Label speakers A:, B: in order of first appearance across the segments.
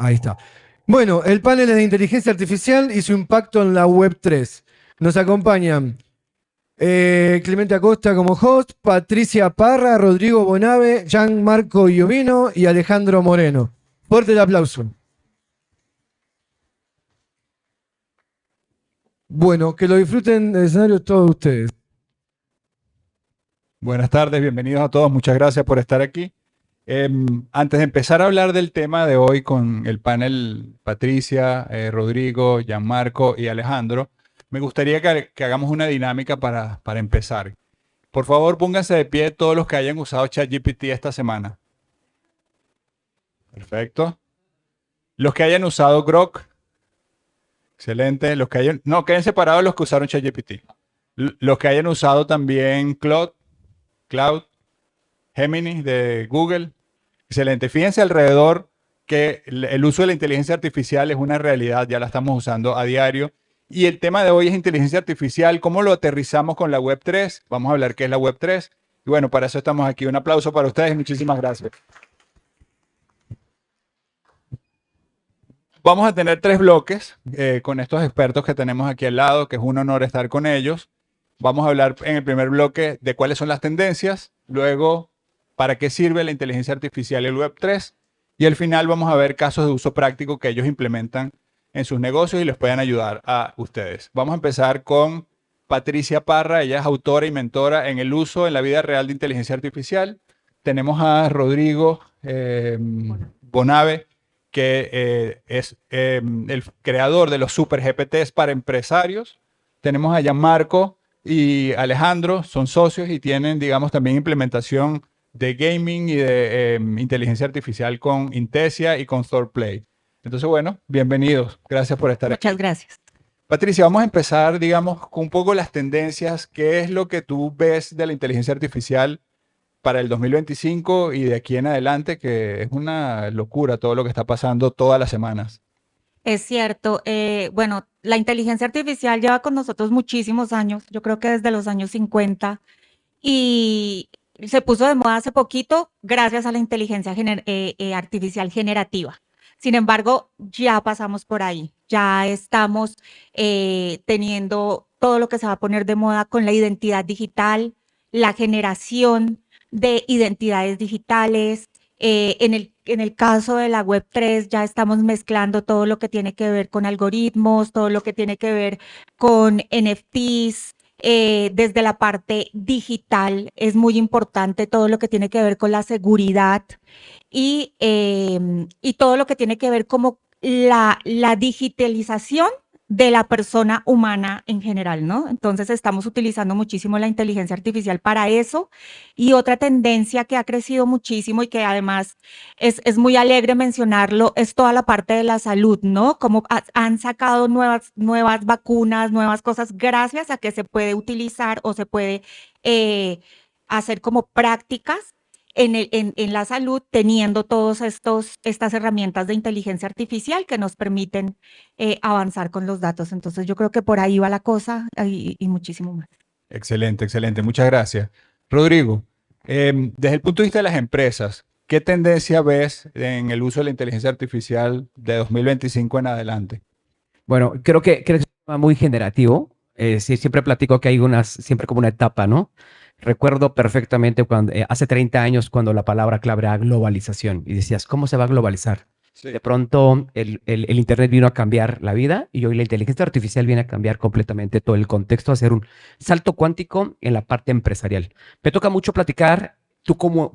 A: Ahí está. Bueno, el panel es de inteligencia artificial y su impacto en la Web 3. Nos acompañan Clemente Acosta como host, Patricia Parra, Rodrigo Bonave, Gianmarco Iovino y Alejandro Moreno. Fuerte el aplauso. Bueno, que lo disfruten del escenario todos ustedes.
B: Buenas tardes, bienvenidos a todos, muchas gracias por estar aquí. Antes de empezar a hablar del tema de hoy con el panel Patricia, Rodrigo, Gianmarco y Alejandro, me gustaría que hagamos una dinámica para empezar. Por favor, pónganse de pie todos los que hayan usado ChatGPT esta semana. Perfecto. Los que hayan usado Grok. Excelente. Los que hayan... No, queden separados los que usaron ChatGPT. Los que hayan usado también Cloud, Gemini de Google. Excelente. Fíjense alrededor que el uso de la inteligencia artificial es una realidad, ya la estamos usando a diario. Y el tema de hoy es inteligencia artificial, ¿cómo lo aterrizamos con la Web 3? Vamos a hablar qué es la Web 3. Y bueno, para eso estamos aquí. Un aplauso para ustedes, muchísimas gracias. Vamos a tener 3 bloques con estos expertos que tenemos aquí al lado, que es un honor estar con ellos. Vamos a hablar en el primer bloque de cuáles son las tendencias, luego para qué sirve la inteligencia artificial y el Web 3, y al final vamos a ver casos de uso práctico que ellos implementan en sus negocios y les puedan ayudar a ustedes. Vamos a empezar con Patricia Parra, ella es autora y mentora en el uso en la vida real de inteligencia artificial. Tenemos a Rodrigo Bonave, que es el creador de los super GPTs para empresarios. Tenemos a Gianmarco y Alejandro, son socios y tienen, digamos, también implementación de gaming y de inteligencia artificial con Intesia y con ThorPlay. Entonces, bueno, bienvenidos. Gracias por estar aquí.
C: Muchas gracias.
B: Patricia, vamos a empezar, digamos, con un poco las tendencias. ¿Qué es lo que tú ves de la inteligencia artificial para el 2025 y de aquí en adelante? Que es una locura todo lo que está pasando todas las semanas.
C: Es cierto. Bueno, la inteligencia artificial lleva con nosotros muchísimos años, yo creo que desde los años 50, y se puso de moda hace poquito gracias a la inteligencia artificial generativa. Sin embargo, ya pasamos por ahí, ya estamos teniendo todo lo que se va a poner de moda con la identidad digital, la generación de identidades digitales. En el caso de la Web 3 ya estamos mezclando todo lo que tiene que ver con algoritmos, todo lo que tiene que ver con NFTs. Desde la parte digital es muy importante todo lo que tiene que ver con la seguridad y todo lo que tiene que ver como la digitalización de la persona humana en general, ¿no? Entonces estamos utilizando muchísimo la inteligencia artificial para eso. Y otra tendencia que ha crecido muchísimo y que además es muy alegre mencionarlo es toda la parte de la salud, ¿no? Como han sacado nuevas vacunas, nuevas cosas, gracias a que se puede utilizar o se puede hacer como prácticas en la salud, teniendo todas estas herramientas de inteligencia artificial que nos permiten avanzar con los datos. Entonces yo creo que por ahí va la cosa y muchísimo más.
B: Excelente, excelente. Muchas gracias. Rodrigo, desde el punto de vista de las empresas, ¿qué tendencia ves en el uso de la inteligencia artificial de 2025 en adelante?
D: Bueno, creo que es un tema muy generativo. Sí, siempre platico que hay siempre como una etapa, ¿no? Recuerdo perfectamente cuando, hace 30 años cuando la palabra clave era globalización y decías, ¿cómo se va a globalizar?
B: Sí.
D: De pronto el Internet vino a cambiar la vida y hoy la inteligencia artificial viene a cambiar completamente todo el contexto, a hacer un salto cuántico en la parte empresarial. Me toca mucho platicar, yo como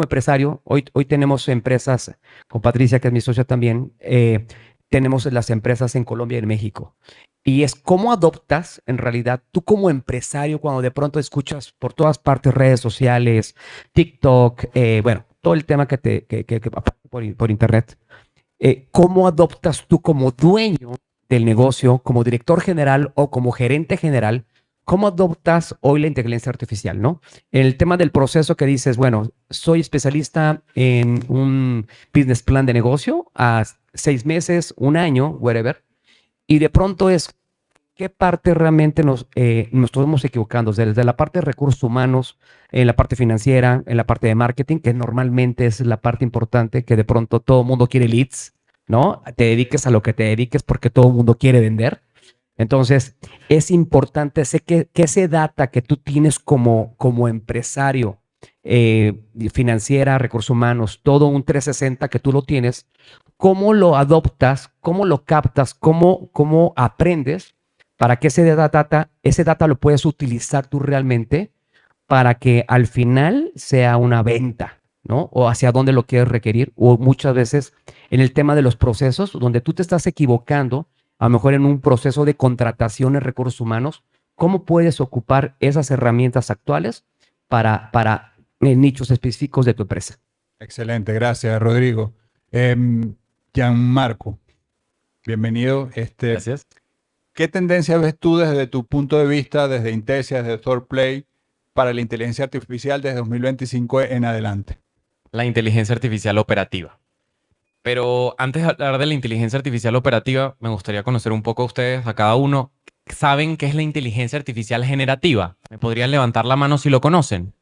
D: empresario, hoy tenemos empresas, con Patricia, que es mi socia también, tenemos las empresas en Colombia y en México. Y es cómo adoptas, en realidad, tú como empresario, cuando de pronto escuchas por todas partes redes sociales, TikTok, bueno, todo el tema que por internet, ¿cómo adoptas tú como dueño del negocio, como director general o como gerente general, cómo adoptas hoy la inteligencia artificial, ¿no? En el tema del proceso que dices, bueno, soy especialista en un business plan de negocio a 6 meses, 1 año, whatever, y de pronto es qué parte realmente nos estamos equivocando, desde la parte de recursos humanos, en la parte financiera, en la parte de marketing, que normalmente es la parte importante, que de pronto todo el mundo quiere leads, ¿no? Te dediques a lo que te dediques porque todo el mundo quiere vender. Entonces, es importante que ese data que tú tienes como empresario, financiera, recursos humanos, todo un 360 que tú lo tienes, cómo lo adoptas, cómo lo captas, cómo aprendes para que ese data lo puedes utilizar tú realmente para que al final sea una venta, ¿no? O hacia dónde lo quieres requerir, o muchas veces en el tema de los procesos, donde tú te estás equivocando, a lo mejor en un proceso de contratación en recursos humanos, ¿cómo puedes ocupar esas herramientas actuales para nichos específicos de tu empresa?
B: Excelente, gracias, Rodrigo. Gianmarco, bienvenido.
E: Gracias.
B: ¿Qué tendencias ves tú desde tu punto de vista, desde Intesia, desde ThoughtPlay, para la inteligencia artificial desde 2025 en adelante?
E: La inteligencia artificial operativa. Pero antes de hablar de la inteligencia artificial operativa, me gustaría conocer un poco a ustedes, a cada uno. ¿Saben qué es la inteligencia artificial generativa? ¿Me podrían levantar la mano si lo conocen?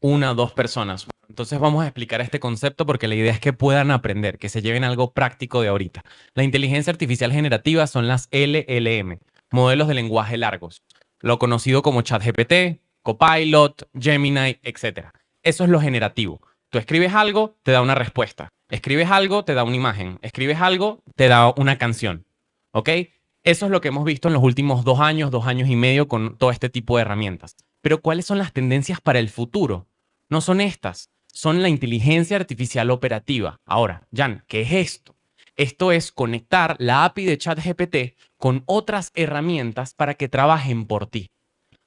E: Una o dos personas. Entonces vamos a explicar este concepto porque la idea es que puedan aprender, que se lleven algo práctico de ahorita. La inteligencia artificial generativa son las LLM, modelos de lenguaje largos, lo conocido como ChatGPT, Copilot, Gemini, etc. Eso es lo generativo. Tú escribes algo, te da una respuesta. Escribes algo, te da una imagen. Escribes algo, te da una canción. ¿Ok? Eso es lo que hemos visto en los últimos 2 años, 2 años y medio con todo este tipo de herramientas. Pero ¿cuáles son las tendencias para el futuro? No son estas, son la inteligencia artificial operativa. Ahora, Jan, ¿qué es esto? Esto es conectar la API de ChatGPT con otras herramientas para que trabajen por ti.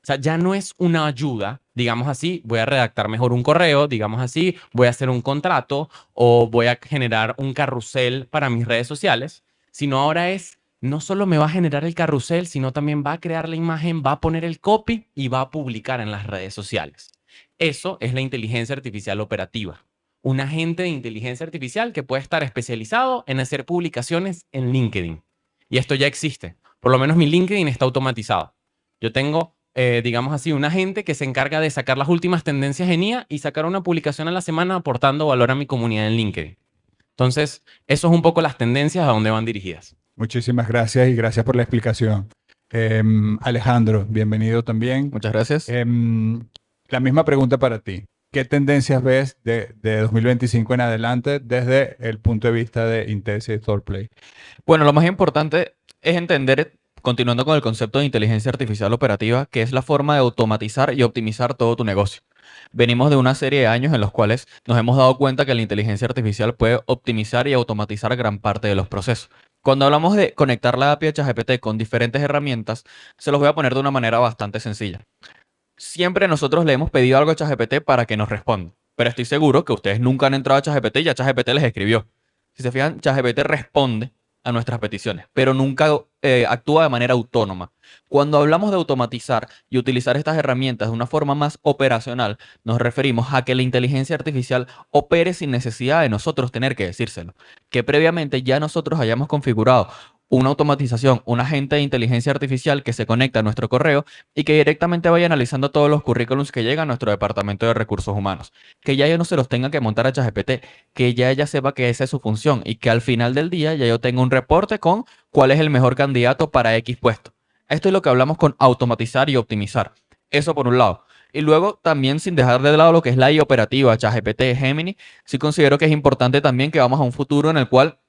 E: O sea, ya no es una ayuda, digamos así, voy a redactar mejor un correo, digamos así, voy a hacer un contrato o voy a generar un carrusel para mis redes sociales, sino ahora es, no solo me va a generar el carrusel, sino también va a crear la imagen, va a poner el copy y va a publicar en las redes sociales. Eso es la inteligencia artificial operativa. Un agente de inteligencia artificial que puede estar especializado en hacer publicaciones en LinkedIn. Y esto ya existe. Por lo menos mi LinkedIn está automatizado. Yo tengo, digamos así, un agente que se encarga de sacar las últimas tendencias en IA y sacar una publicación a la semana aportando valor a mi comunidad en LinkedIn. Entonces, eso es un poco las tendencias a dónde van dirigidas.
B: Muchísimas gracias y gracias por la explicación. Alejandro, bienvenido también.
F: Muchas gracias.
B: La misma pregunta para ti. ¿Qué tendencias ves de 2025 en adelante desde el punto de vista de Intesia y ThoughtPlay?
F: Bueno, lo más importante es entender, continuando con el concepto de inteligencia artificial operativa, que es la forma de automatizar y optimizar todo tu negocio. Venimos de una serie de años en los cuales nos hemos dado cuenta que la inteligencia artificial puede optimizar y automatizar gran parte de los procesos. Cuando hablamos de conectar la API de ChatGPT con diferentes herramientas, se los voy a poner de una manera bastante sencilla. Siempre nosotros le hemos pedido algo a ChatGPT para que nos responda, pero estoy seguro que ustedes nunca han entrado a ChatGPT y ya ChatGPT les escribió. Si se fijan, ChatGPT responde a nuestras peticiones, pero nunca actúa de manera autónoma. Cuando hablamos de automatizar y utilizar estas herramientas de una forma más operacional, nos referimos a que la inteligencia artificial opere sin necesidad de nosotros tener que decírselo, que previamente ya nosotros hayamos configurado una automatización, un agente de inteligencia artificial que se conecta a nuestro correo y que directamente vaya analizando todos los currículums que llegan a nuestro departamento de recursos humanos. Que ya yo no se los tenga que montar a ChatGPT, que ya ella sepa que esa es su función y que al final del día ya yo tenga un reporte con cuál es el mejor candidato para X puesto. Esto es lo que hablamos con automatizar y optimizar. Eso por un lado. Y luego también sin dejar de lado lo que es la IA operativa, ChatGPT, Gemini, sí considero que es importante también que vamos a un futuro en el cual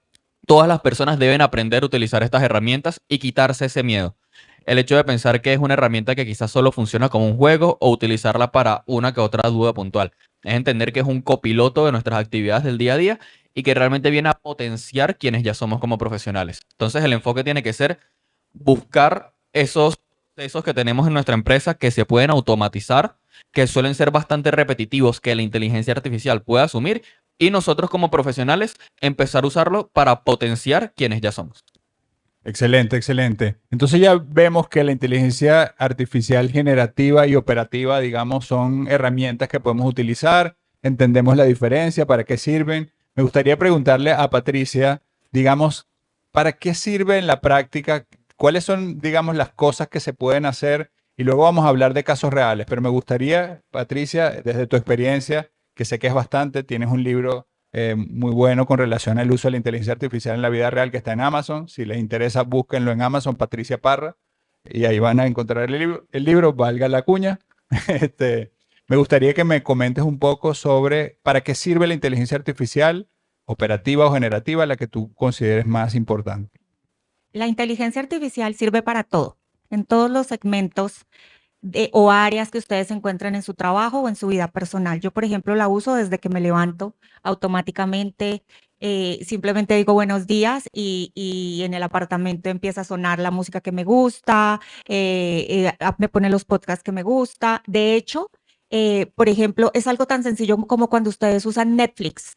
F: todas las personas deben aprender a utilizar estas herramientas y quitarse ese miedo. El hecho de pensar que es una herramienta que quizás solo funciona como un juego o utilizarla para una que otra duda puntual. Es entender que es un copiloto de nuestras actividades del día a día y que realmente viene a potenciar quienes ya somos como profesionales. Entonces el enfoque tiene que ser buscar esos procesos que tenemos en nuestra empresa que se pueden automatizar, que suelen ser bastante repetitivos, que la inteligencia artificial puede asumir y nosotros como profesionales empezar a usarlo para potenciar quienes ya somos.
B: Excelente, excelente. Entonces ya vemos que la inteligencia artificial generativa y operativa, digamos, son herramientas que podemos utilizar. Entendemos la diferencia, para qué sirven. Me gustaría preguntarle a Patricia, digamos, ¿para qué sirve en la práctica? ¿Cuáles son, digamos, las cosas que se pueden hacer? Y luego vamos a hablar de casos reales. Pero me gustaría, Patricia, desde tu experiencia, que sé que es bastante, tienes un libro muy bueno con relación al uso de la inteligencia artificial en la vida real, que está en Amazon. Si les interesa, búsquenlo en Amazon, Patricia Parra, y ahí van a encontrar el libro, valga la cuña. Me gustaría que me comentes un poco sobre para qué sirve la inteligencia artificial, operativa o generativa, la que tú consideres más importante.
C: La inteligencia artificial sirve para todo, en todos los segmentos o áreas que ustedes encuentran en su trabajo o en su vida personal. Yo, por ejemplo, la uso desde que me levanto automáticamente. Simplemente digo buenos días y en el apartamento empieza a sonar la música que me gusta, me pone los podcasts que me gusta. De hecho, por ejemplo, es algo tan sencillo como cuando ustedes usan Netflix.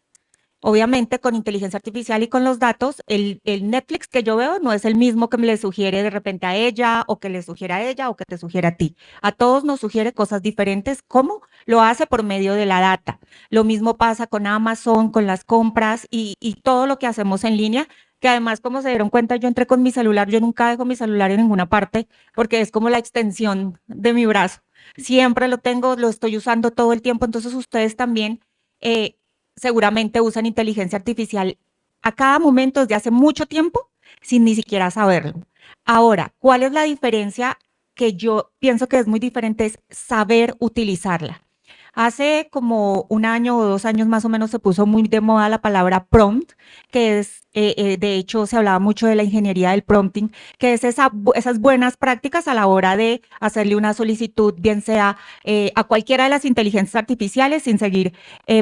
C: Obviamente, con inteligencia artificial y con los datos, el Netflix que yo veo no es el mismo que me le sugiere de repente a ella o que le sugiere a ella o que te sugiere a ti. A todos nos sugiere cosas diferentes. ¿Cómo? Lo hace por medio de la data. Lo mismo pasa con Amazon, con las compras y todo lo que hacemos en línea, que además, como se dieron cuenta, yo entré con mi celular, yo nunca dejo mi celular en ninguna parte porque es como la extensión de mi brazo. Siempre lo tengo, lo estoy usando todo el tiempo, entonces ustedes también. Seguramente usan inteligencia artificial a cada momento desde hace mucho tiempo sin ni siquiera saberlo. Ahora, ¿cuál es la diferencia que yo pienso que es muy diferente? Es saber utilizarla. Hace como 1 año o 2 años más o menos se puso muy de moda la palabra prompt, que es, de hecho, se hablaba mucho de la ingeniería del prompting, que es esas buenas prácticas a la hora de hacerle una solicitud, bien sea a cualquiera de las inteligencias artificiales, sin seguir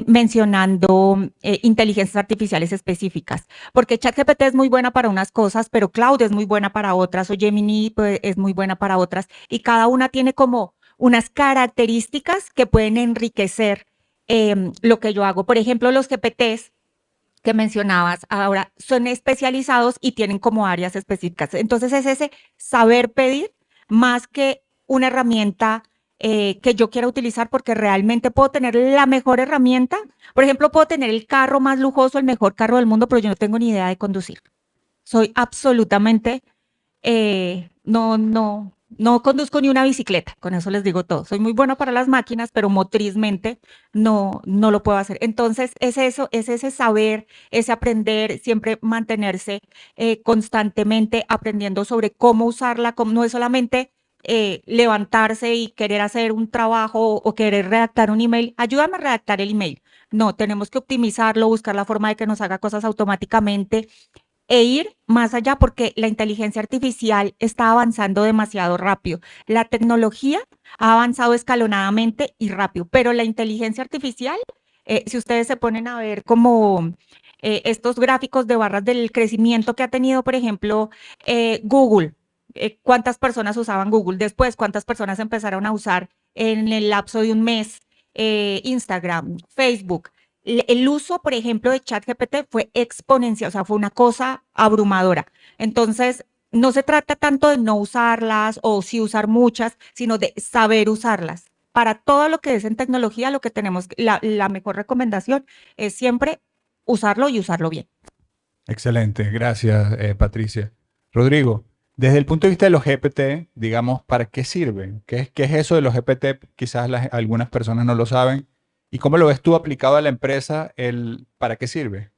C: mencionando inteligencias artificiales específicas. Porque ChatGPT es muy buena para unas cosas, pero Claude es muy buena para otras, o Gemini pues, es muy buena para otras, y cada una tiene como unas características que pueden enriquecer lo que yo hago. Por ejemplo, los GPTs que mencionabas ahora son especializados y tienen como áreas específicas. Entonces es ese saber pedir más que una herramienta que yo quiera utilizar porque realmente puedo tener la mejor herramienta. Por ejemplo, puedo tener el carro más lujoso, el mejor carro del mundo, pero yo no tengo ni idea de conducir. Soy absolutamente, no conduzco ni una bicicleta, con eso les digo todo. Soy muy buena para las máquinas, pero motrizmente no lo puedo hacer. Entonces, es eso, es ese saber, ese aprender, siempre mantenerse constantemente aprendiendo sobre cómo usarla, no es solamente levantarse y querer hacer un trabajo o querer redactar un email. Ayúdame a redactar el email. No, tenemos que optimizarlo, buscar la forma de que nos haga cosas automáticamente e ir más allá porque la inteligencia artificial está avanzando demasiado rápido. La tecnología ha avanzado escalonadamente y rápido, pero la inteligencia artificial, si ustedes se ponen a ver como estos gráficos de barras del crecimiento que ha tenido, por ejemplo, Google, cuántas personas usaban Google, después cuántas personas empezaron a usar en el lapso de un mes Instagram, Facebook. El uso, por ejemplo, de ChatGPT fue exponencial, o sea, fue una cosa abrumadora. Entonces, no se trata tanto de no usarlas o sí usar muchas, sino de saber usarlas. Para todo lo que es en tecnología, lo que tenemos, la mejor recomendación es siempre usarlo y usarlo bien.
B: Excelente, gracias, Patricia. Rodrigo, desde el punto de vista de los GPT, digamos, ¿para qué sirven? ¿Qué es eso de los GPT? Quizás algunas personas no lo saben. ¿Y cómo lo ves tú aplicado a la empresa? ¿Para qué sirve?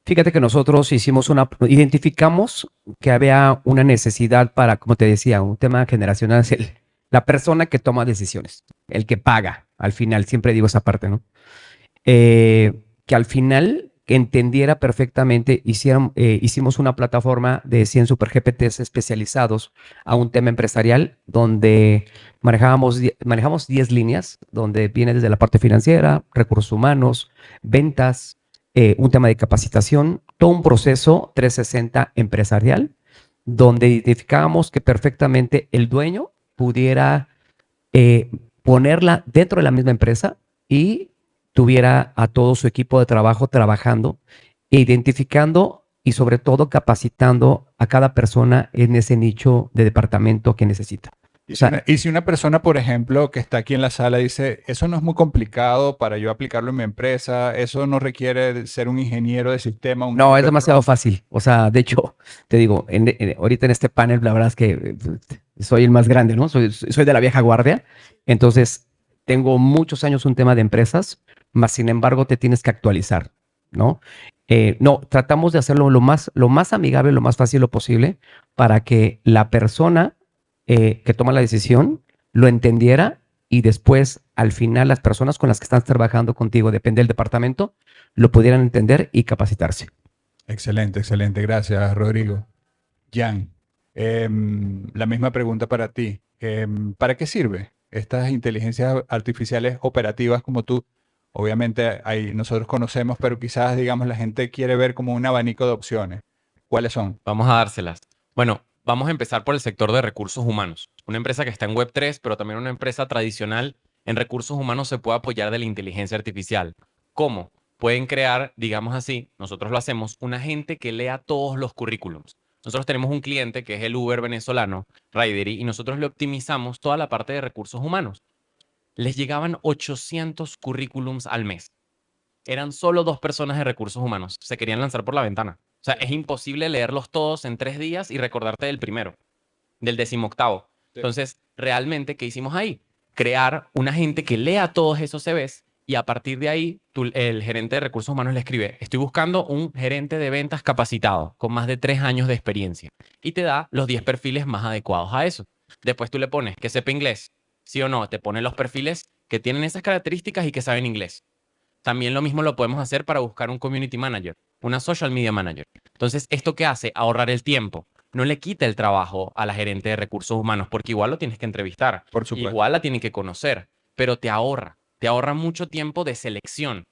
D: Fíjate que nosotros identificamos que había una necesidad para, como te decía, un tema generacional, es la persona que toma decisiones, el que paga, al final, siempre digo esa parte, ¿no? Que al final que entendiera perfectamente, hicimos una plataforma de 100 super GPTs especializados a un tema empresarial donde manejamos 10 líneas, donde viene desde la parte financiera, recursos humanos, ventas, un tema de capacitación, todo un proceso 360 empresarial, donde identificábamos que perfectamente el dueño pudiera ponerla dentro de la misma empresa y tuviera a todo su equipo de trabajo trabajando e identificando y sobre todo capacitando a cada persona en ese nicho de departamento que necesita.
B: Y si una persona, por ejemplo, que está aquí en la sala dice, eso no es muy complicado para yo aplicarlo en mi empresa, eso no requiere ser un ingeniero de sistema.
D: No, es demasiado fácil. O sea, de hecho, te digo, ahorita en este panel, la verdad es que soy el más grande, ¿no? Soy de la vieja guardia. Entonces, tengo muchos años un tema de empresas, más sin embargo, te tienes que actualizar. ¿no? No, tratamos de hacerlo lo más amigable, lo más fácil lo posible para que la persona que toma la decisión lo entendiera y después, al final, las personas con las que están trabajando contigo, depende del departamento, lo pudieran entender y capacitarse.
B: Excelente, excelente. Gracias, Rodrigo. Jan, la misma pregunta para ti. ¿Para qué sirve estas inteligencias artificiales operativas como tú? Obviamente nosotros conocemos, pero quizás, digamos, la gente quiere ver como un abanico de opciones. ¿Cuáles son?
E: Vamos a dárselas. Bueno, vamos a empezar por el sector de recursos humanos. Una empresa que está en Web3, pero también una empresa tradicional en recursos humanos se puede apoyar de la inteligencia artificial. ¿Cómo? Pueden crear, digamos así, nosotros lo hacemos, un agente que lea todos los currículums. Nosotros tenemos un cliente que es el Uber venezolano, Ridery, y nosotros le optimizamos toda la parte de recursos humanos. Les llegaban 800 currículums al mes. Eran solo 2 personas de recursos humanos. Se querían lanzar por la ventana. O sea, es imposible leerlos todos en 3 días y recordarte del primero, del 18º. Entonces, realmente, ¿qué hicimos ahí? Crear un agente que lea todos esos CVs y a partir de ahí, el gerente de recursos humanos le escribe, estoy buscando un gerente de ventas capacitado con más de 3 años de experiencia y te da los 10 perfiles más adecuados a eso. Después tú le pones que sepa inglés, sí o no, te pone los perfiles que tienen esas características y que saben inglés. También lo mismo lo podemos hacer para buscar un community manager, una social media manager. Entonces, ¿esto qué hace? Ahorrar el tiempo. No le quita el trabajo a la gerente de recursos humanos porque igual lo tienes que entrevistar,
B: Por supuesto.
E: igual la tienen que conocer, pero te ahorra mucho tiempo de selección.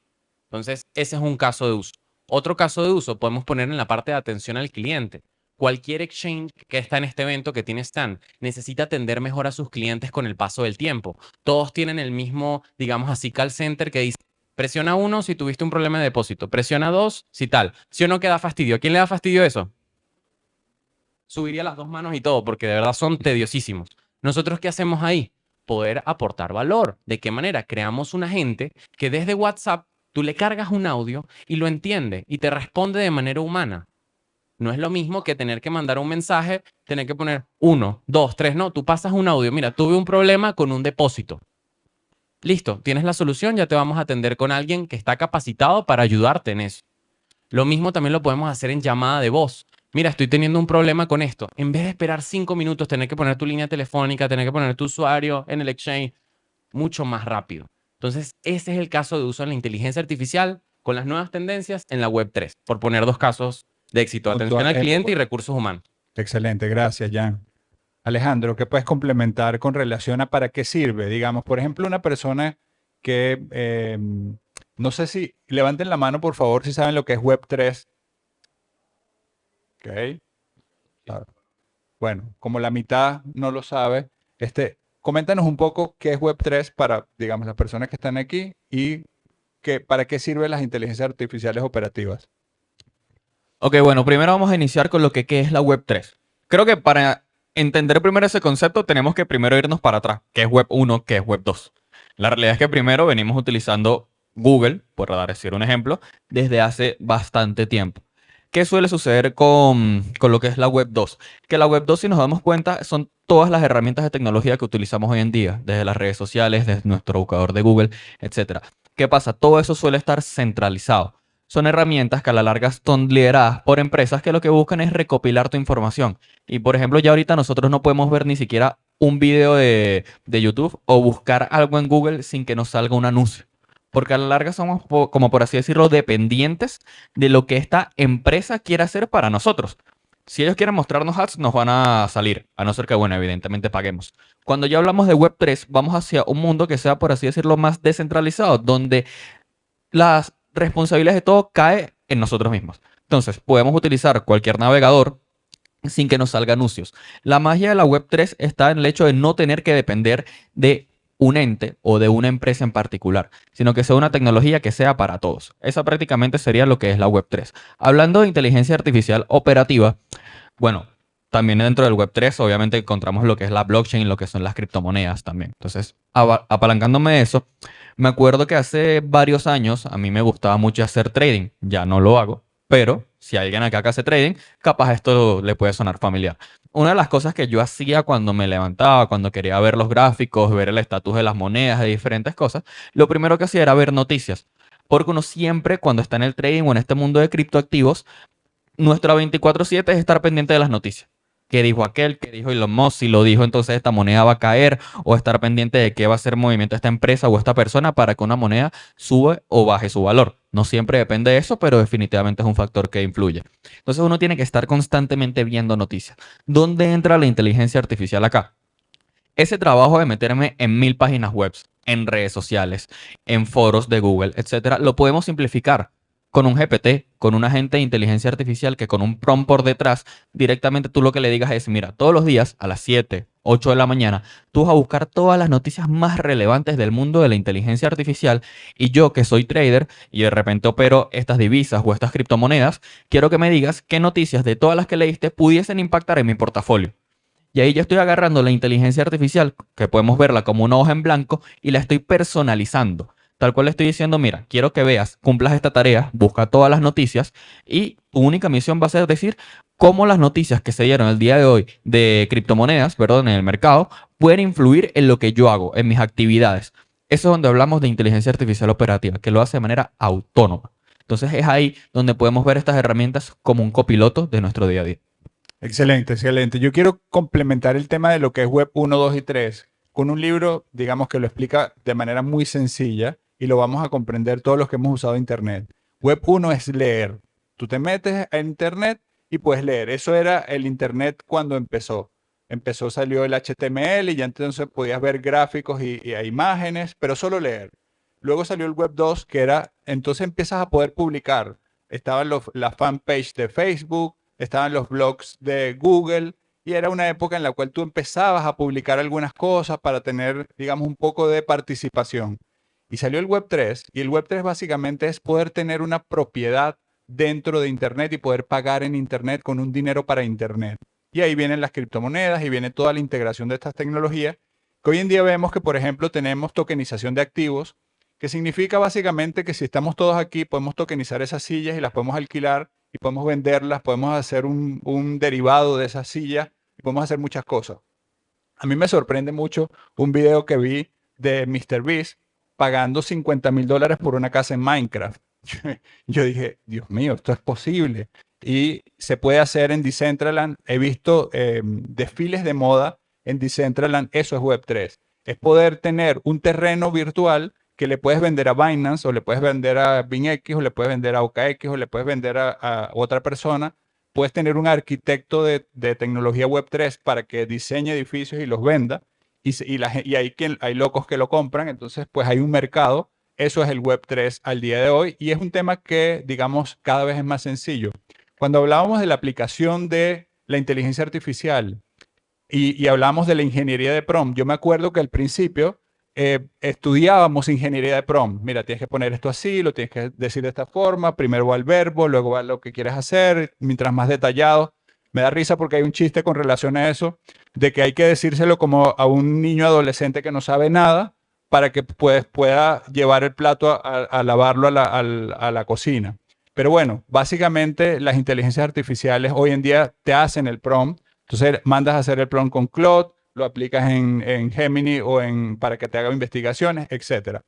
E: Entonces, ese es un caso de uso. Otro caso de uso podemos poner en la parte de atención al cliente. Cualquier exchange que está en este evento que tiene stand necesita atender mejor a sus clientes con el paso del tiempo. Todos tienen el mismo, digamos así, call center que dice, presiona 1 si tuviste un problema de depósito, presiona 2 si tal. Si o no, que da fastidio. ¿A quién le da fastidio eso? Subiría las 2 manos y todo, porque de verdad son tediosísimos. ¿Nosotros qué hacemos ahí? Poder aportar valor. ¿De qué manera? Creamos un agente que desde WhatsApp tú le cargas un audio y lo entiende y te responde de manera humana. No es lo mismo que tener que mandar un mensaje, tener que poner 1, 2, 3, no, tú pasas un audio. Mira, tuve un problema con un depósito. Listo, tienes la solución, ya te vamos a atender con alguien que está capacitado para ayudarte en eso. Lo mismo también lo podemos hacer en llamada de voz. Mira, estoy teniendo un problema con esto. En vez de esperar 5 minutos, tener que poner tu línea telefónica, tener que poner tu usuario en el exchange, mucho más rápido. Entonces, ese es el caso de uso de la inteligencia artificial con las nuevas tendencias en la Web3, por poner 2 casos de éxito, atención al cliente y recursos humanos.
B: Excelente, gracias, Jan. Alejandro, ¿qué puedes complementar con relación a para qué sirve? Digamos, por ejemplo, una persona que, no sé si, levanten la mano, por favor, si saben lo que es Web3. Ok. Ah, bueno, como la mitad no lo sabe, coméntanos un poco qué es Web3 para, digamos, las personas que están aquí y para qué sirven las inteligencias artificiales operativas.
F: Ok, bueno, primero vamos a iniciar con lo que ¿qué es la Web3? Creo que para entender primero ese concepto tenemos que primero irnos para atrás, qué es Web 1, qué es Web 2. La realidad es que primero venimos utilizando Google, por decir un ejemplo, desde hace bastante tiempo. ¿Qué suele suceder con lo que es la Web 2? Que la Web 2, si nos damos cuenta, son todas las herramientas de tecnología que utilizamos hoy en día, desde las redes sociales, desde nuestro buscador de Google, etcétera. ¿Qué pasa? Todo eso suele estar centralizado. Son herramientas que a la larga son lideradas por empresas que lo que buscan es recopilar tu información. Y por ejemplo, ya ahorita nosotros no podemos ver ni siquiera un video de YouTube o buscar algo en Google sin que nos salga un anuncio. Porque a la larga somos, como por así decirlo, dependientes de lo que esta empresa quiera hacer para nosotros. Si ellos quieren mostrarnos ads, nos van a salir, a no ser que, bueno, evidentemente paguemos. Cuando ya hablamos de Web3, vamos hacia un mundo que sea, por así decirlo, más descentralizado, donde las responsabilidades de todo cae en nosotros mismos. Entonces, podemos utilizar cualquier navegador sin que nos salga anuncios. La magia de la Web3 está en el hecho de no tener que depender de un ente o de una empresa en particular, sino que sea una tecnología que sea para todos. Esa prácticamente sería lo que es la Web3. Hablando de inteligencia artificial operativa, bueno, también dentro del Web3 obviamente encontramos lo que es la blockchain y lo que son las criptomonedas también. Entonces, apalancándome de eso, me acuerdo que hace varios años a mí me gustaba mucho hacer trading. Ya no lo hago, pero si alguien acá que hace trading, capaz esto le puede sonar familiar. Una de las cosas que yo hacía cuando me levantaba, cuando quería ver los gráficos, ver el estatus de las monedas, de diferentes cosas, lo primero que hacía era ver noticias. Porque uno siempre, cuando está en el trading o en este mundo de criptoactivos, nuestra 24/7 es estar pendiente de las noticias. ¿Qué dijo aquel? ¿Qué dijo Elon Musk? Si lo dijo, entonces esta moneda va a caer. O estar pendiente de qué va a hacer movimiento esta empresa o esta persona para que una moneda sube o baje su valor. No siempre depende de eso, pero definitivamente es un factor que influye. Entonces uno tiene que estar constantemente viendo noticias. ¿Dónde entra la inteligencia artificial acá? Ese trabajo de meterme en 1000 páginas web, en redes sociales, en foros de Google, etcétera, lo podemos simplificar con un GPT, con un agente de inteligencia artificial que con un prompt por detrás, directamente tú lo que le digas es, mira, todos los días a las 7, 8 de la mañana, tú vas a buscar todas las noticias más relevantes del mundo de la inteligencia artificial y yo que soy trader y de repente opero estas divisas o estas criptomonedas, quiero que me digas qué noticias de todas las que leíste pudiesen impactar en mi portafolio. Y ahí ya estoy agarrando la inteligencia artificial, que podemos verla como una hoja en blanco, y la estoy personalizando. Tal cual le estoy diciendo, mira, quiero que veas, cumplas esta tarea, busca todas las noticias y tu única misión va a ser decir cómo las noticias que se dieron el día de hoy de criptomonedas, perdón, en el mercado, pueden influir en lo que yo hago, en mis actividades. Eso es donde hablamos de inteligencia artificial operativa, que lo hace de manera autónoma. Entonces es ahí donde podemos ver estas herramientas como un copiloto de nuestro día a día.
B: Excelente, excelente. Yo quiero complementar el tema de lo que es Web 1, 2 y 3 con un libro, digamos, que lo explica de manera muy sencilla y lo vamos a comprender todos los que hemos usado Internet. Web 1 es leer. Tú te metes a Internet y puedes leer. Eso era el Internet cuando empezó. Salió el HTML y ya entonces podías ver gráficos y imágenes, pero solo leer. Luego salió el Web 2, que era, entonces empiezas a poder publicar. Estaban la fanpage de Facebook, estaban los blogs de Google y era una época en la cual tú empezabas a publicar algunas cosas para tener, digamos, un poco de participación. Y salió el Web 3 y el Web 3 básicamente es poder tener una propiedad dentro de Internet y poder pagar en Internet con un dinero para Internet. Y ahí vienen las criptomonedas y viene toda la integración de estas tecnologías, que hoy en día vemos que, por ejemplo, tenemos tokenización de activos, que significa básicamente que si estamos todos aquí, podemos tokenizar esas sillas y las podemos alquilar y podemos venderlas, podemos hacer un derivado de esas sillas y podemos hacer muchas cosas. A mí me sorprende mucho un video que vi de MrBeast pagando $50,000 por una casa en Minecraft. Yo dije, Dios mío, esto es posible. Y se puede hacer en Decentraland. He visto desfiles de moda en Decentraland. Eso es Web3. Es poder tener un terreno virtual que le puedes vender a Binance o le puedes vender a BingX o le puedes vender a OKX o le puedes vender a otra persona. Puedes tener un arquitecto de tecnología Web3 para que diseñe edificios y los venda. Y hay locos que lo compran. Entonces, pues hay un mercado. Eso es el Web3 al día de hoy. Y es un tema que, digamos, cada vez es más sencillo. Cuando hablábamos de la aplicación de la inteligencia artificial y hablábamos de la ingeniería de prompt, yo me acuerdo que al principio estudiábamos ingeniería de prompt. Mira, tienes que poner esto así, lo tienes que decir de esta forma, primero va el verbo, luego va lo que quieres hacer, mientras más detallado. Me da risa porque hay un chiste con relación a eso, de que hay que decírselo como a un niño adolescente que no sabe nada para que pueda llevar el plato a lavarlo a la cocina. Pero bueno, básicamente las inteligencias artificiales hoy en día te hacen el prompt. Entonces mandas a hacer el prompt con Claude, lo aplicas en Gemini para que te haga investigaciones, etc.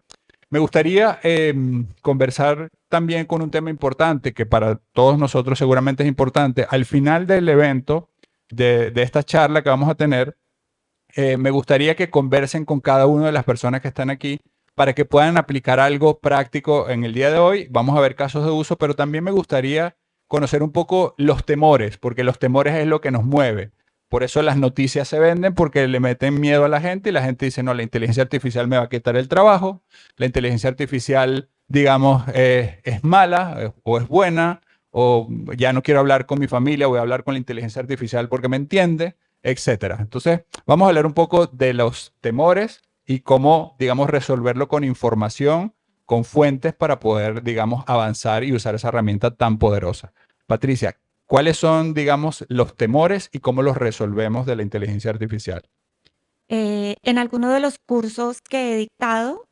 B: Me gustaría conversar también con un tema importante que para todos nosotros seguramente es importante. Al final del evento, de esta charla que vamos a tener, me gustaría que conversen con cada una de las personas que están aquí para que puedan aplicar algo práctico en el día de hoy. Vamos a ver casos de uso, pero también me gustaría conocer un poco los temores, porque los temores es lo que nos mueve. Por eso las noticias se venden, porque le meten miedo a la gente y la gente dice, no, la inteligencia artificial me va a quitar el trabajo, la inteligencia artificial, digamos, es mala o es buena, o ya no quiero hablar con mi familia, voy a hablar con la inteligencia artificial porque me entiende, etcétera. Entonces, vamos a hablar un poco de los temores y cómo, digamos, resolverlo con información, con fuentes para poder, digamos, avanzar y usar esa herramienta tan poderosa. Patricia, ¿cuáles son, digamos, los temores y cómo los resolvemos de la inteligencia artificial?
C: En alguno de los cursos que he dictado,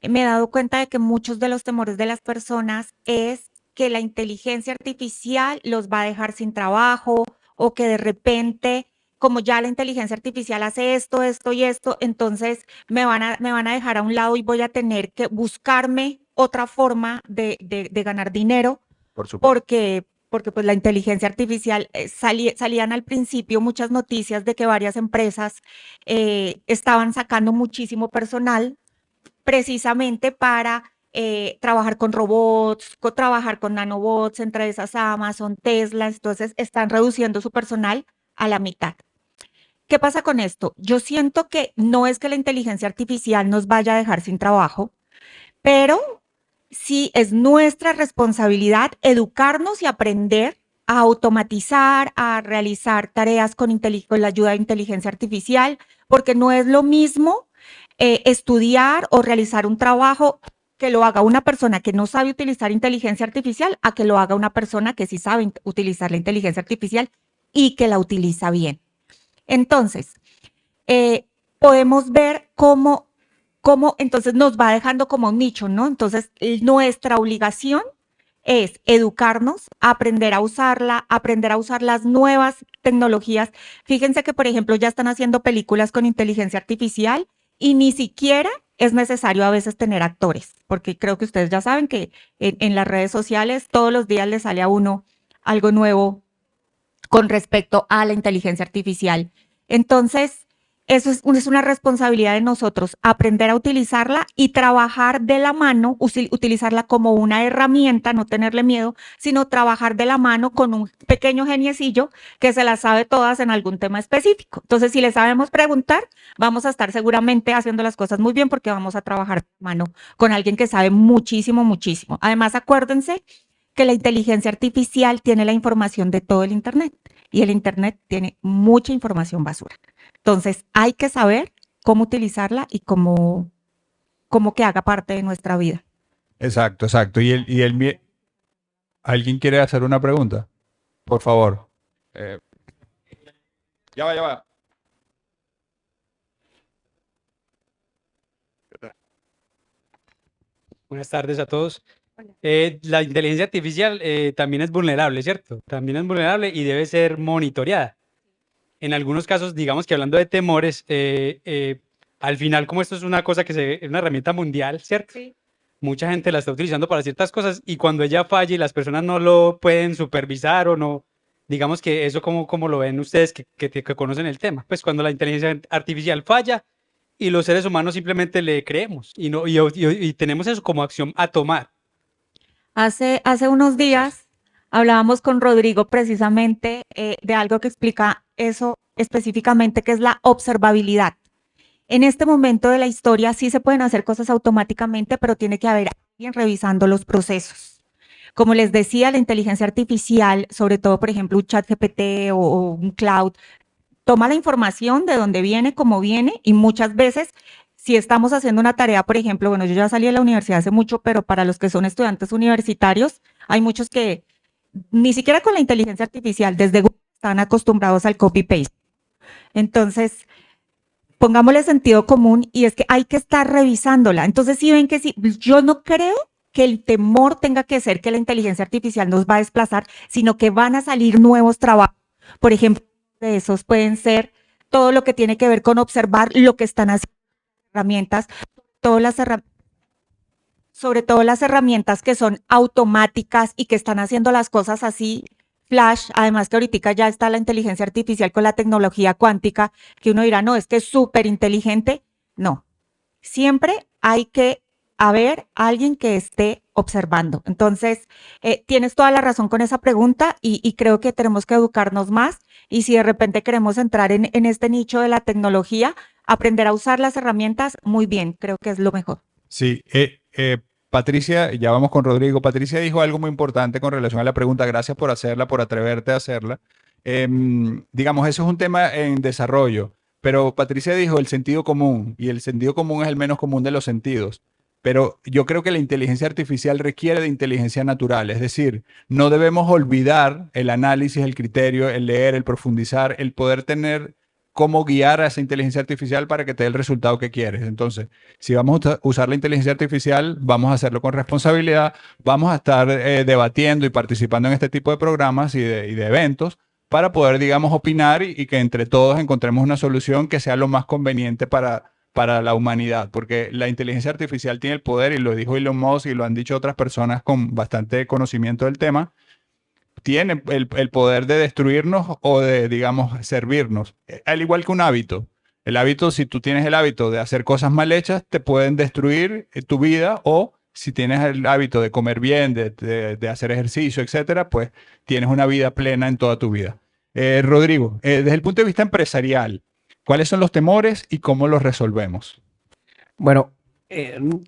C: me he dado cuenta de que muchos de los temores de las personas es que la inteligencia artificial los va a dejar sin trabajo o que de repente como ya la inteligencia artificial hace esto, esto y esto, entonces me van a dejar a un lado y voy a tener que buscarme otra forma de ganar dinero
B: Por supuesto.
C: porque pues la inteligencia artificial, salían al principio muchas noticias de que varias empresas estaban sacando muchísimo personal precisamente para trabajar con robots, trabajar con nanobots, entre esas Amazon, Tesla, entonces están reduciendo su personal a la mitad. ¿Qué pasa con esto? Yo siento que no es que la inteligencia artificial nos vaya a dejar sin trabajo, pero sí es nuestra responsabilidad educarnos y aprender a automatizar, a realizar tareas con la ayuda de inteligencia artificial, porque no es lo mismo estudiar o realizar un trabajo que lo haga una persona que no sabe utilizar inteligencia artificial a que lo haga una persona que sí sabe utilizar la inteligencia artificial y que la utiliza bien. Entonces, podemos ver cómo entonces nos va dejando como un nicho, ¿no? Entonces, nuestra obligación es educarnos, aprender a usarla, aprender a usar las nuevas tecnologías. Fíjense que, por ejemplo, ya están haciendo películas con inteligencia artificial y ni siquiera es necesario a veces tener actores, porque creo que ustedes ya saben que en las redes sociales todos los días le sale a uno algo nuevo con respecto a la inteligencia artificial. Entonces, eso es una responsabilidad de nosotros, aprender a utilizarla y trabajar de la mano, utilizarla como una herramienta, no tenerle miedo, sino trabajar de la mano con un pequeño geniecillo que se las sabe todas en algún tema específico. Entonces, si le sabemos preguntar, vamos a estar seguramente haciendo las cosas muy bien porque vamos a trabajar de la mano con alguien que sabe muchísimo, muchísimo. Además, acuérdense que la inteligencia artificial tiene la información de todo el Internet y el Internet tiene mucha información basura. Entonces, hay que saber cómo utilizarla y cómo que haga parte de nuestra vida.
B: Exacto, exacto. ¿Alguien quiere hacer una pregunta? Por favor. Ya va, ya va.
G: Buenas tardes a todos. La inteligencia artificial también es vulnerable, ¿cierto? También es vulnerable y debe ser monitoreada. En algunos casos, digamos que hablando de temores, al final, como esto es una cosa es una herramienta mundial, ¿cierto?
C: Sí.
G: Mucha gente la está utilizando para ciertas cosas y cuando ella falla y las personas no lo pueden supervisar o no, digamos que eso como lo ven ustedes que conocen el tema, pues cuando la inteligencia artificial falla y los seres humanos simplemente le creemos y tenemos eso como acción a tomar.
C: Hace unos días hablábamos con Rodrigo precisamente de algo que explica eso específicamente, que es la observabilidad. En este momento de la historia sí se pueden hacer cosas automáticamente, pero tiene que haber alguien revisando los procesos. Como les decía, la inteligencia artificial, sobre todo, por ejemplo, un ChatGPT o un cloud, toma la información de dónde viene, cómo viene, y muchas veces, si estamos haciendo una tarea, por ejemplo, bueno, yo ya salí de la universidad hace mucho, pero para los que son estudiantes universitarios, hay muchos que ni siquiera con la inteligencia artificial, desde Google, están acostumbrados al copy-paste. Entonces, pongámosle sentido común y es que hay que estar revisándola. Entonces, si ven que sí, yo no creo que el temor tenga que ser que la inteligencia artificial nos va a desplazar, sino que van a salir nuevos trabajos. Por ejemplo, de esos pueden ser todo lo que tiene que ver con observar lo que están haciendo herramientas, sobre todo las herramientas que son automáticas y que están haciendo las cosas así flash, además que ahorita ya está la inteligencia artificial con la tecnología cuántica, que uno dirá, no, es que es súper inteligente. No, siempre hay que haber alguien que esté observando. Entonces, tienes toda la razón con esa pregunta y creo que tenemos que educarnos más y si de repente queremos entrar en este nicho de la tecnología, aprender a usar las herramientas, muy bien, creo que es lo mejor.
B: Sí, Patricia, ya vamos con Rodrigo. Patricia dijo algo muy importante con relación a la pregunta. Gracias por hacerla, por atreverte a hacerla. Digamos, eso es un tema en desarrollo, pero Patricia dijo el sentido común y el sentido común es el menos común de los sentidos. Pero yo creo que la inteligencia artificial requiere de inteligencia natural, es decir, no debemos olvidar el análisis, el criterio, el leer, el profundizar, el poder tener cómo guiar a esa inteligencia artificial para que te dé el resultado que quieres. Entonces, si vamos a usar la inteligencia artificial, vamos a hacerlo con responsabilidad, vamos a estar debatiendo y participando en este tipo de programas y de eventos para poder, digamos, opinar y que entre todos encontremos una solución que sea lo más conveniente para la humanidad, porque la inteligencia artificial tiene el poder, y lo dijo Elon Musk y lo han dicho otras personas con bastante conocimiento del tema, tiene el poder de destruirnos o de, digamos, servirnos, al igual que un hábito. El hábito, si tú tienes el hábito de hacer cosas mal hechas, te pueden destruir tu vida, o si tienes el hábito de comer bien, de hacer ejercicio, etcétera, pues tienes una vida plena en toda tu vida. Rodrigo, desde el punto de vista empresarial, ¿cuáles son los temores y cómo los resolvemos?
D: Bueno,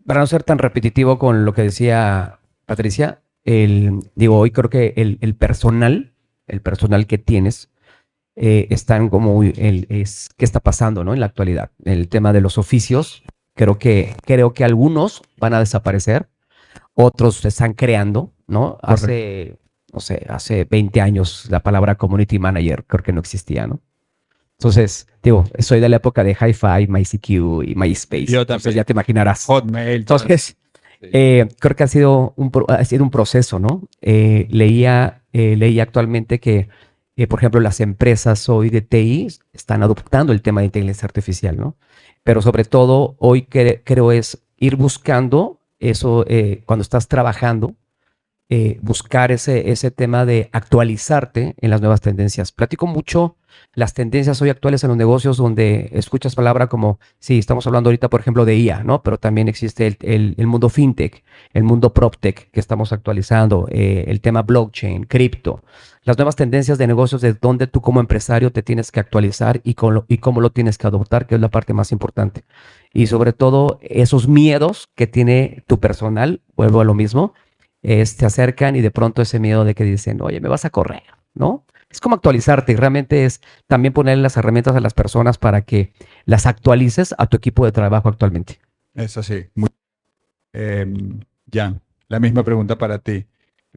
D: para no ser tan repetitivo con lo que decía Patricia, hoy creo que el personal que tienes, están como, ¿qué está pasando, no? En la actualidad. El tema de los oficios, creo que algunos van a desaparecer, otros se están creando, ¿no? No sé, hace 20 años la palabra community manager creo que no existía, ¿no? Entonces, soy de la época de Hi-Fi, MyCQ y MySpace.
B: Yo
D: Entonces
B: también.
D: ya te imaginarás.
B: Hotmail.
D: Entonces, creo que ha sido un proceso, ¿no? Leía actualmente que, por ejemplo, las empresas hoy de TI están adoptando el tema de inteligencia artificial, ¿no? Pero sobre todo hoy creo es ir buscando eso, cuando estás trabajando, buscar ese tema de actualizarte en las nuevas tendencias. Platico mucho las tendencias hoy actuales en los negocios, donde escuchas palabra como, sí, estamos hablando ahorita, por ejemplo, de IA, ¿no? Pero también existe el mundo fintech, el mundo proptech que estamos actualizando, el tema blockchain, cripto, las nuevas tendencias de negocios, de donde tú como empresario te tienes que actualizar y cómo lo tienes que adoptar, que es la parte más importante. Y sobre todo, esos miedos que tiene tu personal, vuelvo a lo mismo, te acercan y de pronto ese miedo de que dicen, oye, me vas a correr, ¿no? Es como actualizarte, y realmente es también ponerle las herramientas a las personas para que las actualices a tu equipo de trabajo actualmente.
B: Es así. Jan, la misma pregunta para ti.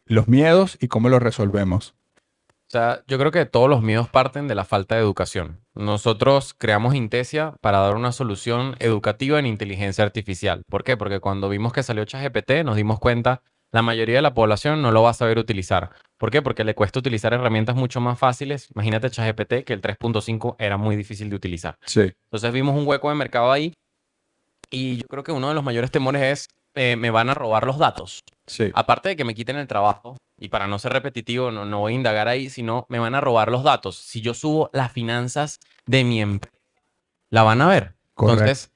B: Los miedos y cómo los resolvemos.
E: O sea, yo creo que todos los miedos parten de la falta de educación. Nosotros creamos Intesia para dar una solución educativa en inteligencia artificial. ¿Por qué? Porque cuando vimos que salió ChatGPT nos dimos cuenta la mayoría de la población no lo va a saber utilizar. ¿Por qué? Porque le cuesta utilizar herramientas mucho más fáciles. Imagínate ChatGPT, que el 3.5 era muy difícil de utilizar.
B: Sí.
E: Entonces vimos un hueco de mercado ahí, y yo creo que uno de los mayores temores es, me van a robar los datos.
B: Sí.
E: Aparte de que me quiten el trabajo, y para no ser repetitivo, no voy a indagar ahí, sino me van a robar los datos. Si yo subo las finanzas de mi empresa, la van a ver.
B: Correcto.
E: Entonces,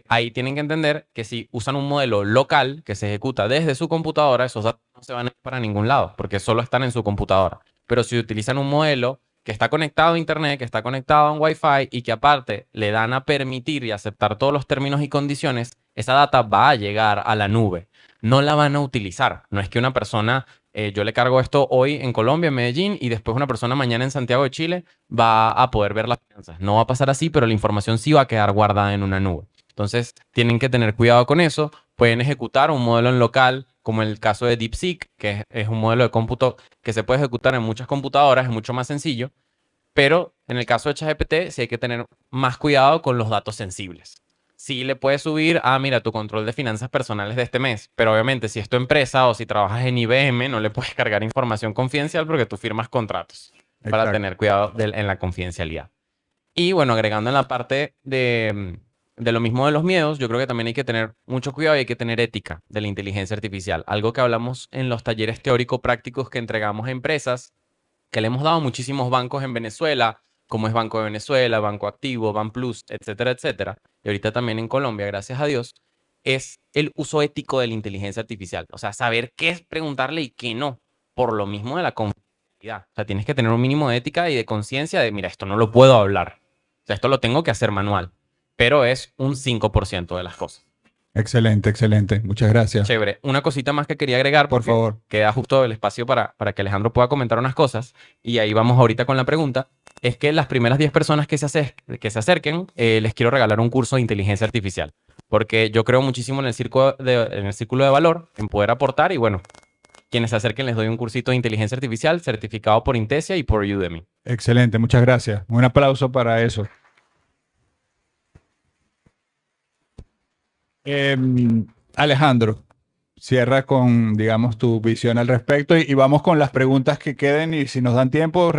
E: ahí tienen que entender que si usan un modelo local que se ejecuta desde su computadora, esos datos no se van a ir para ningún lado, porque solo están en su computadora. Pero si utilizan un modelo que está conectado a Internet, que está conectado a un Wi-Fi y que aparte le dan a permitir y aceptar todos los términos y condiciones, esa data va a llegar a la nube. No la van a utilizar. No es que una persona, yo le cargo esto hoy en Colombia, en Medellín, y después una persona mañana en Santiago de Chile va a poder ver las finanzas. No va a pasar así, pero la información sí va a quedar guardada en una nube. Entonces, tienen que tener cuidado con eso. Pueden ejecutar un modelo en local, como el caso de DeepSeek, que es un modelo de cómputo que se puede ejecutar en muchas computadoras, es mucho más sencillo. Pero en el caso de ChatGPT, sí hay que tener más cuidado con los datos sensibles. Sí le puedes subir, mira, tu control de finanzas personales de este mes. Pero obviamente, si es tu empresa o si trabajas en IBM, no le puedes cargar información confidencial porque tú firmas contratos para
B: Exacto.
E: tener cuidado en la confidencialidad. Y bueno, agregando en la parte de lo mismo de los miedos, yo creo que también hay que tener mucho cuidado y hay que tener ética de la inteligencia artificial. Algo que hablamos en los talleres teórico-prácticos que entregamos a empresas, que le hemos dado a muchísimos bancos en Venezuela, como es Banco de Venezuela, Banco Activo, Banplus, etcétera, etcétera. Y ahorita también en Colombia, gracias a Dios, es el uso ético de la inteligencia artificial. O sea, saber qué es preguntarle y qué no, por lo mismo de la confidencialidad. O sea, tienes que tener un mínimo de ética y de conciencia de, mira, esto no lo puedo hablar. O sea, esto lo tengo que hacer manual. Pero es un 5% de las cosas.
B: Excelente, excelente. Muchas gracias.
E: Chévere. Una cosita más que quería agregar.
B: Por
E: porque
B: favor.
E: queda justo el espacio para que Alejandro pueda comentar unas cosas. Y ahí vamos ahorita con la pregunta. Es que las primeras 10 personas que se acerquen, les quiero regalar un curso de inteligencia artificial. Porque yo creo muchísimo en el círculo de valor, en poder aportar. Y bueno, quienes se acerquen les doy un cursito de inteligencia artificial certificado por Intesia y por Udemy.
B: Excelente, muchas gracias. Un aplauso para eso. Alejandro, cierra con, digamos, tu visión al respecto y vamos con las preguntas que queden y si nos dan tiempo,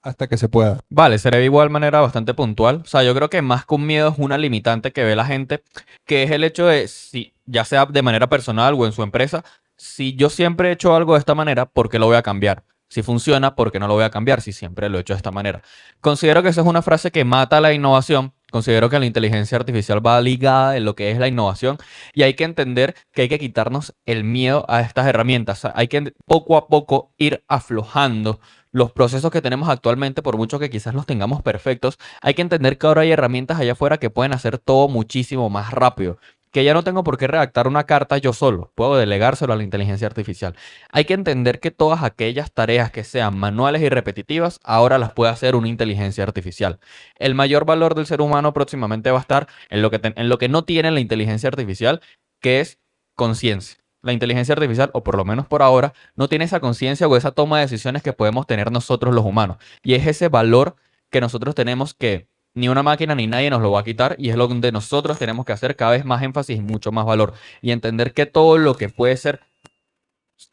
B: hasta que se pueda.
F: Vale, seré de igual manera bastante puntual. O sea, yo creo que más que un miedo es una limitante que ve la gente, que es el hecho de, si, ya sea de manera personal o en su empresa, si yo siempre he hecho algo de esta manera, ¿por qué lo voy a cambiar? Si funciona, ¿por qué no lo voy a cambiar? Si siempre lo he hecho de esta manera. Considero que esa es una frase que mata la innovación. Considero que la inteligencia artificial va ligada en lo que es la innovación y hay que entender que hay que quitarnos el miedo a estas herramientas. O sea, hay que poco a poco ir aflojando los procesos que tenemos actualmente, por mucho que quizás los tengamos perfectos. Hay que entender que ahora hay herramientas allá afuera que pueden hacer todo muchísimo más rápido. Que ya no tengo por qué redactar una carta yo solo, puedo delegárselo a la inteligencia artificial. Hay que entender que todas aquellas tareas que sean manuales y repetitivas, ahora las puede hacer una inteligencia artificial. El mayor valor del ser humano próximamente va a estar en lo que no tiene la inteligencia artificial, que es conciencia. La inteligencia artificial, o por lo menos por ahora, no tiene esa conciencia o esa toma de decisiones que podemos tener nosotros los humanos. Y es ese valor que nosotros tenemos que ni una máquina ni nadie nos lo va a quitar y es lo donde nosotros tenemos que hacer cada vez más énfasis y mucho más valor. Y entender que todo lo que puede ser,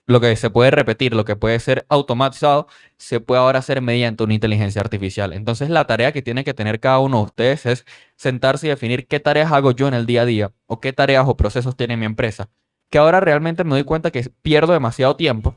F: lo que se puede repetir, lo que puede ser automatizado, se puede ahora hacer mediante una inteligencia artificial. Entonces la tarea que tiene que tener cada uno de ustedes es sentarse y definir qué tareas hago yo en el día a día o qué tareas o procesos tiene mi empresa. Que ahora realmente me doy cuenta que pierdo demasiado tiempo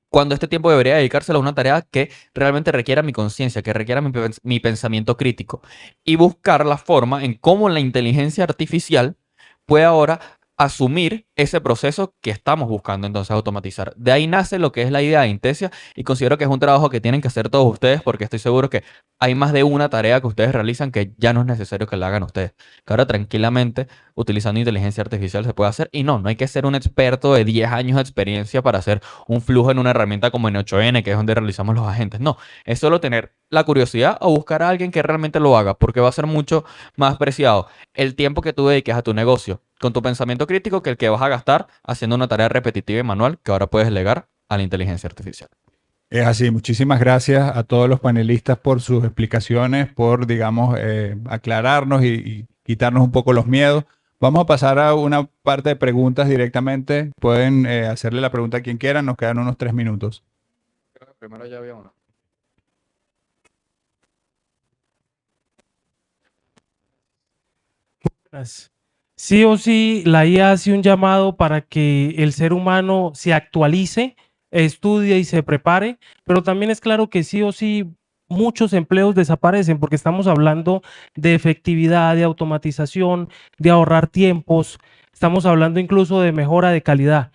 F: cuando este tiempo debería dedicárselo a una tarea que realmente requiera mi conciencia, que requiera mi pensamiento crítico y buscar la forma en cómo la inteligencia artificial puede ahora asumir ese proceso que estamos buscando entonces automatizar. De ahí nace lo que es la idea de Intesia y considero que es un trabajo que tienen que hacer todos ustedes porque estoy seguro que hay más de una tarea que ustedes realizan que ya no es necesario que la hagan ustedes. Que ahora tranquilamente utilizando inteligencia artificial se puede hacer y no hay que ser un experto de 10 años de experiencia para hacer un flujo en una herramienta como N8N, que es donde realizamos los agentes. No, es solo tener la curiosidad o buscar a alguien que realmente lo haga porque va a ser mucho más preciado el tiempo que tú dediques a tu negocio con tu pensamiento crítico que el que vas a gastar haciendo una tarea repetitiva y manual que ahora puedes delegar a la inteligencia artificial.
B: Es así, muchísimas gracias a todos los panelistas por sus explicaciones, por, digamos, aclararnos y quitarnos un poco los miedos. Vamos a pasar a una parte de preguntas directamente. Pueden hacerle la pregunta a quien quieran, nos quedan unos 3 minutos.
F: Creo que primero ya había una.
H: Sí o sí, la IA hace un llamado para que el ser humano se actualice, estudie y se prepare, pero también es claro que sí o sí muchos empleos desaparecen porque estamos hablando de efectividad, de automatización, de ahorrar tiempos, estamos hablando incluso de mejora de calidad.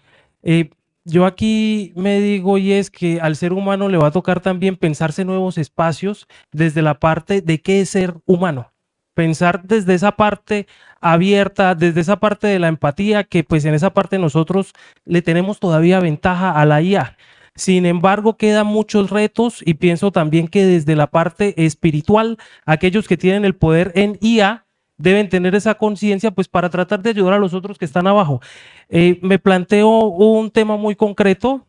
H: Yo aquí me digo y es que al ser humano le va a tocar también pensarse nuevos espacios desde la parte de qué es ser humano. Pensar desde esa parte abierta, desde esa parte de la empatía, que pues en esa parte nosotros le tenemos todavía ventaja a la IA. Sin embargo, quedan muchos retos y pienso también que desde la parte espiritual, aquellos que tienen el poder en IA deben tener esa conciencia pues para tratar de ayudar a los otros que están abajo. Me planteo un tema muy concreto.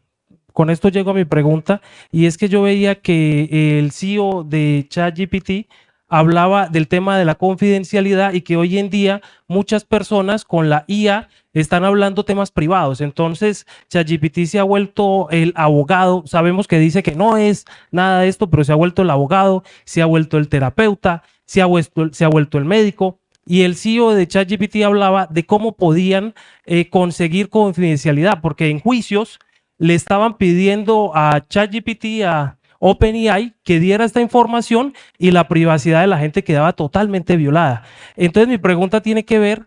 H: Con esto llego a mi pregunta y es que yo veía que el CEO de ChatGPT hablaba del tema de la confidencialidad y que hoy en día muchas personas con la IA están hablando temas privados. Entonces, ChatGPT se ha vuelto el abogado. Sabemos que dice que no es nada de esto, pero se ha vuelto el abogado, se ha vuelto el terapeuta, se ha vuelto el médico. Y el CEO de ChatGPT hablaba de cómo podían conseguir confidencialidad, porque en juicios le estaban pidiendo a ChatGPT, a OpenAI, que diera esta información y la privacidad de la gente quedaba totalmente violada. Entonces mi pregunta tiene que ver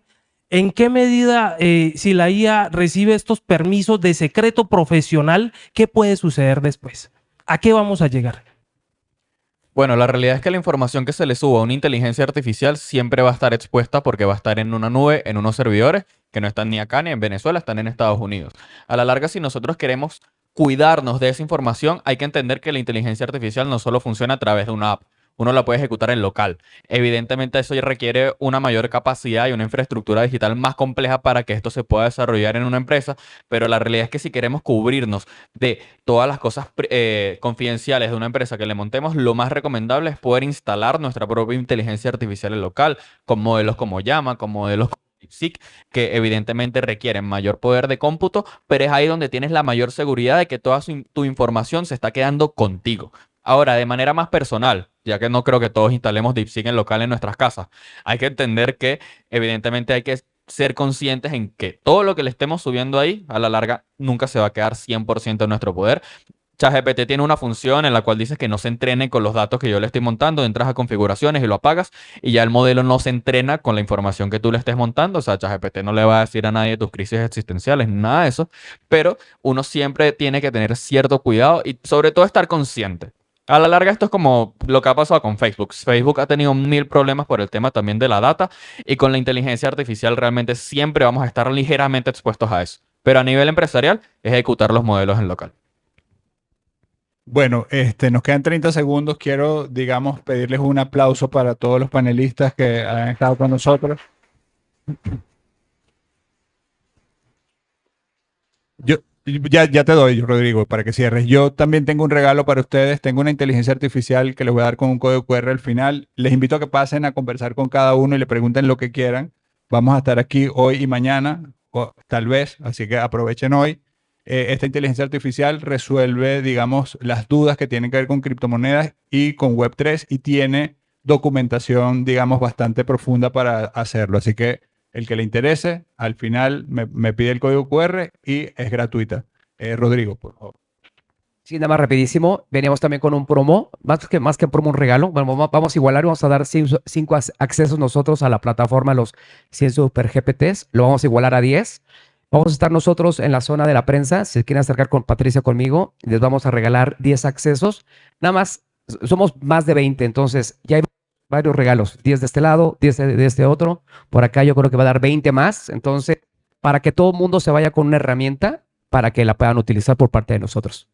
H: en qué medida, si la IA recibe estos permisos de secreto profesional, ¿qué puede suceder después? ¿A qué vamos a llegar?
F: Bueno, la realidad es que la información que se le suba a una inteligencia artificial siempre va a estar expuesta porque va a estar en una nube, en unos servidores que no están ni acá ni en Venezuela, están en Estados Unidos. A la larga, si nosotros queremos cuidarnos de esa información, hay que entender que la inteligencia artificial no solo funciona a través de una app. Uno la puede ejecutar en local. Evidentemente eso ya requiere una mayor capacidad y una infraestructura digital más compleja para que esto se pueda desarrollar en una empresa, pero la realidad es que si queremos cubrirnos de todas las cosas confidenciales de una empresa que le montemos, lo más recomendable es poder instalar nuestra propia inteligencia artificial en local, con modelos como Llama, con modelos como DeepSeek, que evidentemente requieren mayor poder de cómputo, pero es ahí donde tienes la mayor seguridad de que toda tu información se está quedando contigo. Ahora, de manera más personal, ya que no creo que todos instalemos DeepSeek en local en nuestras casas, hay que entender que evidentemente hay que ser conscientes en que todo lo que le estemos subiendo ahí, a la larga, nunca se va a quedar 100% en nuestro poder. ChatGPT tiene una función en la cual dice que no se entrene con los datos que yo le estoy montando, entras a configuraciones y lo apagas y ya el modelo no se entrena con la información que tú le estés montando. O sea, ChatGPT no le va a decir a nadie tus crisis existenciales, nada de eso, pero uno siempre tiene que tener cierto cuidado y sobre todo estar consciente. A la larga esto es como lo que ha pasado con Facebook. Facebook ha tenido 1000 problemas por el tema también de la data y con la inteligencia artificial realmente siempre vamos a estar ligeramente expuestos a eso. Pero a nivel empresarial, ejecutar los modelos en local.
B: Bueno, nos quedan 30 segundos. Quiero, digamos, pedirles un aplauso para todos los panelistas que han estado con nosotros. Ya te doy, Rodrigo, para que cierres. Yo también tengo un regalo para ustedes. Tengo una inteligencia artificial que les voy a dar con un código QR al final. Les invito a que pasen a conversar con cada uno y le pregunten lo que quieran. Vamos a estar aquí hoy y mañana, o tal vez, así que aprovechen hoy. Esta inteligencia artificial resuelve, digamos, las dudas que tienen que ver con criptomonedas y con Web3 y tiene documentación, digamos, bastante profunda para hacerlo. Así que el que le interese, al final me pide el código QR y es gratuita. Rodrigo, por favor.
D: Sí, nada más rapidísimo. Veníamos también con un promo, más que promo, un regalo. Bueno, vamos a igualar y vamos a dar 5 accesos nosotros a la plataforma, los 100 Super GPTs. Lo vamos a igualar a 10. Vamos a estar nosotros en la zona de la prensa. Si quieren acercar con Patricia conmigo, les vamos a regalar 10 accesos. Nada más, somos más de 20, entonces ya hay varios regalos. 10 de este lado, 10 de este otro. Por acá yo creo que va a dar 20 más. Entonces, para que todo el mundo se vaya con una herramienta para que la puedan utilizar por parte de nosotros.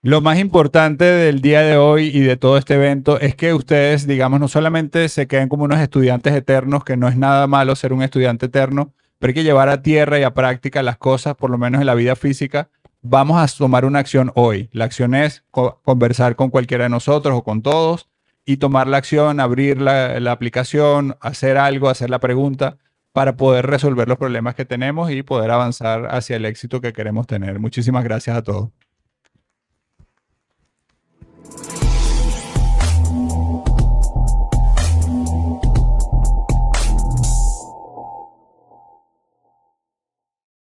B: Lo más importante del día de hoy y de todo este evento es que ustedes, digamos, no solamente se queden como unos estudiantes eternos, que no es nada malo ser un estudiante eterno, pero hay que llevar a tierra y a práctica las cosas, por lo menos en la vida física. Vamos a tomar una acción hoy. La acción es conversar con cualquiera de nosotros o con todos y tomar la acción, abrir la aplicación, hacer algo, hacer la pregunta para poder resolver los problemas que tenemos y poder avanzar hacia el éxito que queremos tener. Muchísimas gracias a todos.